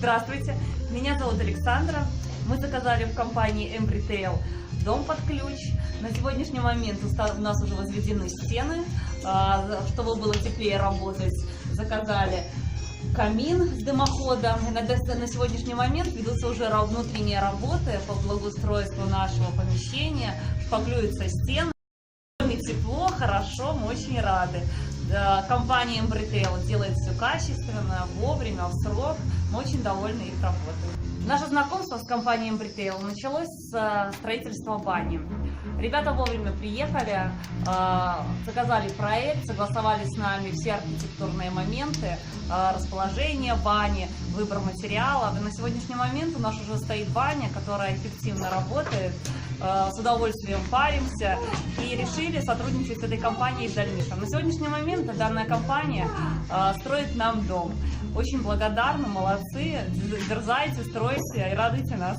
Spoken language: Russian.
Здравствуйте, меня зовут Александра. Мы заказали в компании МРитейл дом под ключ. На сегодняшний момент у нас уже возведены стены. Чтобы было теплее работать, заказали камин с дымоходом. На сегодняшний момент ведутся уже внутренние работы по благоустройству нашего помещения. Шпаклюются стены. Тепло, хорошо, мы очень рады. Компания МРитейл делает все качественно, вовремя, в срок. Мы очень довольны их работой. Наше знакомство с компанией МРитейл началось с строительства бани. Ребята вовремя приехали, заказали проект, согласовали с нами все архитектурные моменты, расположение бани, выбор материалов. И на сегодняшний момент у нас уже стоит баня, которая эффективно работает. С удовольствием паримся и решили сотрудничать с этой компанией в дальнейшем. На сегодняшний момент данная компания строит нам дом. Очень благодарны, молодцы, дерзайте, стройте и радуйте нас.